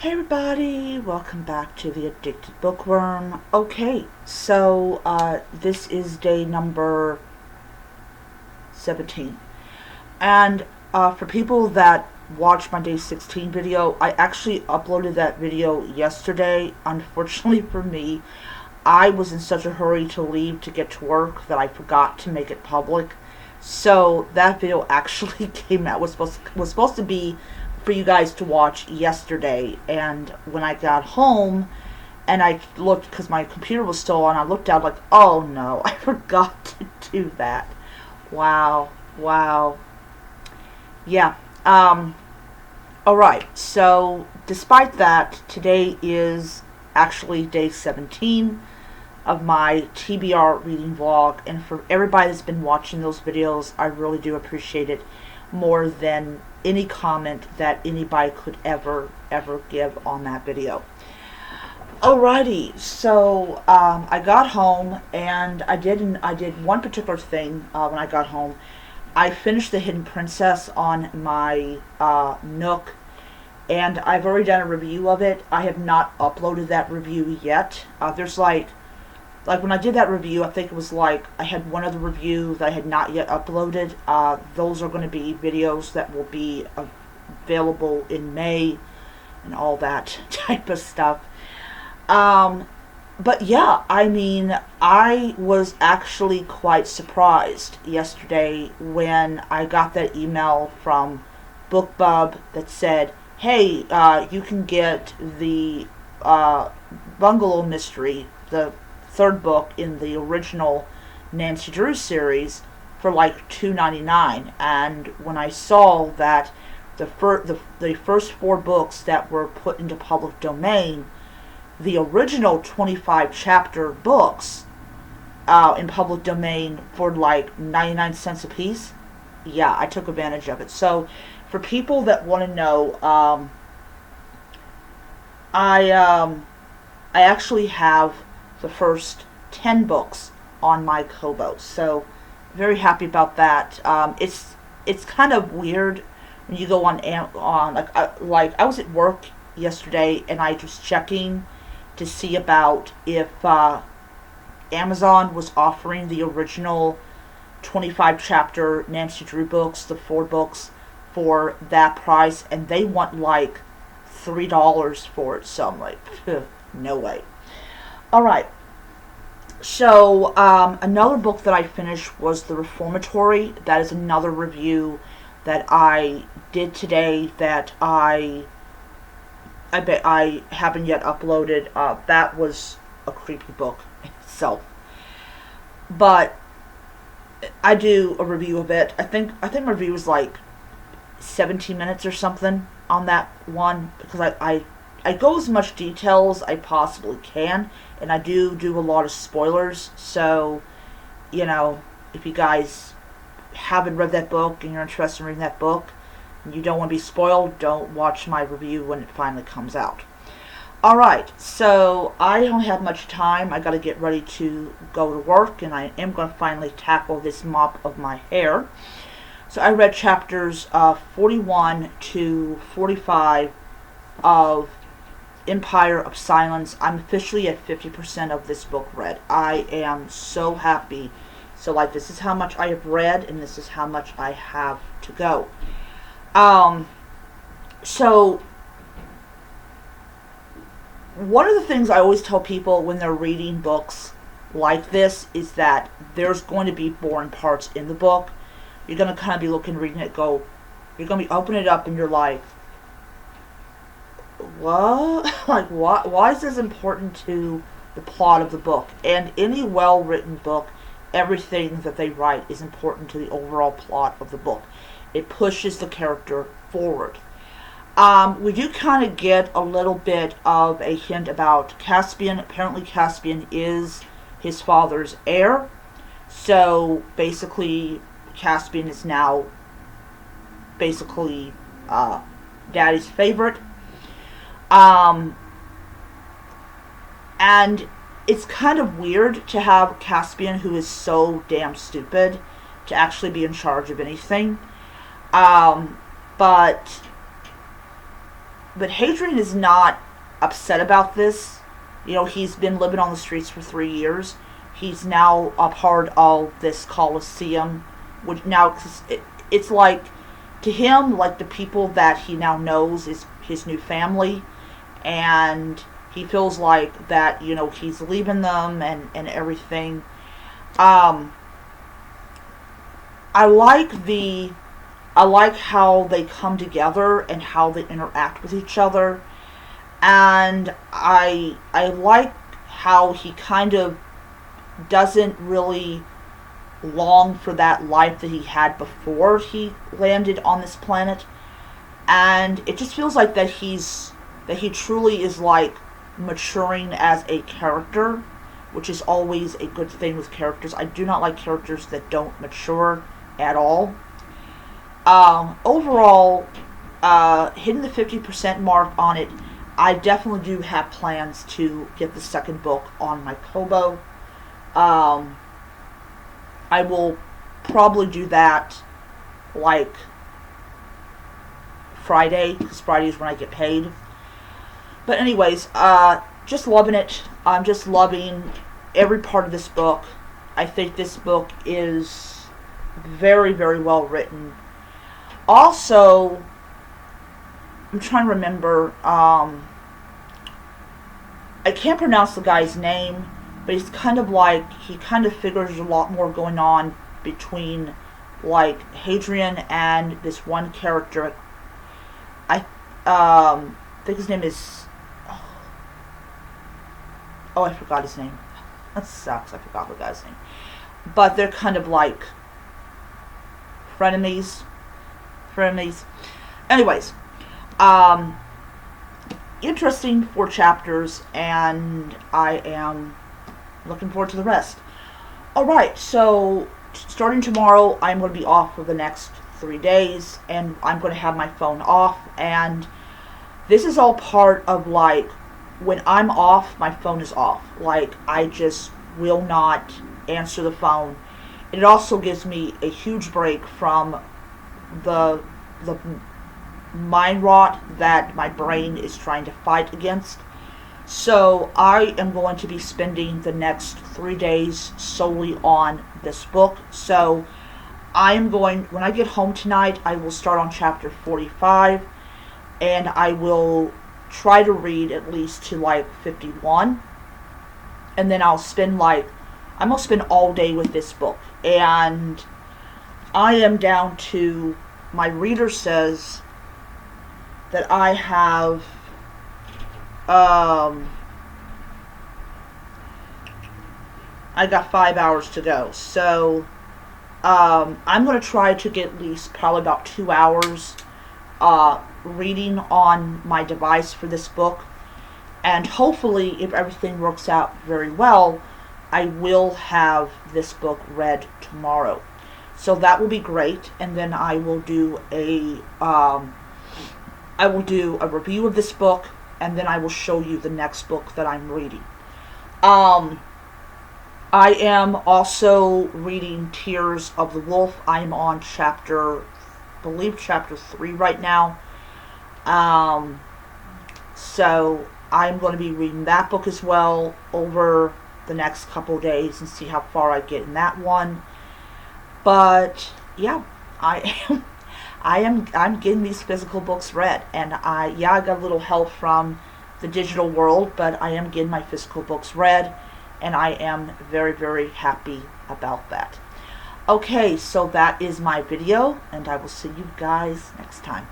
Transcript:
Hey everybody, welcome back to the Addicted Bookworm. Okay, so this is day number 17. And for people that watched my day 16 video, I actually uploaded that video yesterday. Unfortunately for me, I was in such a hurry to leave to get to work that I forgot to make it public. So that video actually came out, was supposed to be for you guys to watch yesterday, and when I got home and I looked, because my computer was still on, I looked out like, oh no, I forgot to do that. Wow. Yeah. Alright, so despite that, today is actually day 17 of my TBR reading vlog, and for everybody that's been watching those videos, I really do appreciate it more than any comment that anybody could ever give on that video. Alrighty, so I got home and I did one particular thing when I got home. I finished The Hidden Princess on my Nook, and I've already done a review of it. I have not uploaded that review yet. There's like when I did that review, I think it was like I had one other review that I had not yet uploaded. Those are going to be videos that will be available in May and all that type of stuff. But yeah, I mean, I was actually quite surprised yesterday when I got that email from BookBub that said, hey, you can get the Bungalow Mystery, the third book in the original Nancy Drew series, for like $2.99. And when I saw that the first 4 books that were put into public domain, the original 25 chapter books in public domain for like 99 cents a piece, yeah, I took advantage of it. So for people that want to know, I actually have the first 10 books on my Kobo, so very happy about that. It's kind of weird when you go on like I was at work yesterday and I was checking to see about if Amazon was offering the original 25 chapter Nancy Drew books, the 4 books, for that price, and they want like $3 for it. So I'm like, no way. Alright, so another book that I finished was The Reformatory. That is another review that I did today that I bet I haven't yet uploaded. That was a creepy book itself, but I do a review of it. I think my review was like 17 minutes or something on that one, because I go as much detail as I possibly can, and I do a lot of spoilers. So, you know, if you guys haven't read that book and you're interested in reading that book and you don't want to be spoiled, don't watch my review when it finally comes out. Alright, so I don't have much time. I gotta get ready to go to work, and I am going to finally tackle this mop of my hair. So I read chapters 41 to 45 of Empire of Silence. I'm officially at 50% of this book read. I am so happy. So like, this is how much I have read, and this is how much I have to go. So one of the things I always tell people when they're reading books like this is that there's going to be boring parts in the book. You're going to kind of be reading it, you're going to be opening it up and you're like, what? Like, why is this important to the plot of the book? And any well-written book, everything that they write is important to the overall plot of the book. It pushes the character forward. We do kind of get a little bit of a hint about Caspian. Apparently Caspian is his father's heir. So basically Caspian is now basically Daddy's favorite. And it's kind of weird to have Caspian, who is so damn stupid, to actually be in charge of anything. But but Hadrian is not upset about this. You know, he's been living on the streets for 3 years. He's now a part of this Colosseum, which now it's like, to him, like, the people that he now knows is his new family, and he feels like that, you know, he's leaving them and everything. I like how they come together and how they interact with each other, and I like how he kind of doesn't really long for that life that he had before he landed on this planet, and it just feels like that he truly is like maturing as a character, which is always a good thing with characters. I do not like characters that don't mature at all. Overall, hitting the 50% mark on it, I definitely do have plans to get the second book on my Kobo. I will probably do that like Friday, because Friday is when I get paid. But anyways, just loving it. I'm just loving every part of this book. I think this book is very, very well written. Also, I'm trying to remember, I can't pronounce the guy's name, but he's kind of like, he kind of figures a lot more going on between, like, Hadrian and this one character. I think his name is, oh, I forgot his name. That sucks, I forgot the guy's name. But they're kind of like frenemies. Anyways, interesting 4 chapters, and I am looking forward to the rest. Alright, so starting tomorrow, I'm going to be off for the next 3 days, and I'm going to have my phone off, and this is all part of, like, when I'm off, my phone is off. Like, I just will not answer the phone. It also gives me a huge break from the mind rot that my brain is trying to fight against. So I am going to be spending the next 3 days solely on this book. So I am going, when I get home tonight, I will start on chapter 45, and I will try to read at least to like 51, and then I'm going to spend all day with this book. And I am down to, my reader says that I have I got 5 hours to go. So I'm going to try to get at least probably about 2 hours reading on my device for this book, and hopefully, if everything works out very well, I will have this book read tomorrow. So that will be great, and then I will do a review of this book, and then I will show you the next book that I'm reading. I am also reading Tears of the Wolf. I'm on chapter 3 right now. So I'm going to be reading that book as well over the next couple of days and see how far I get in that one. But yeah, I'm getting these physical books read, and I got a little help from the digital world, but I am getting my physical books read, and I am very, very happy about that. Okay, so that is my video, and I will see you guys next time.